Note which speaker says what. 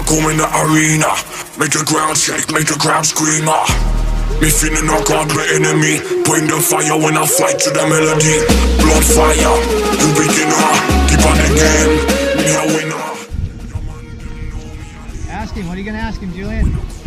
Speaker 1: come in the arena. Make the ground shake, make the ground scream. Me feeling knock out my enemy. Bring the fire when I fly to the melody. Blood fire, you beginner. Keep on the game, me a winner.
Speaker 2: Ask him, what are you gonna ask him, Julian?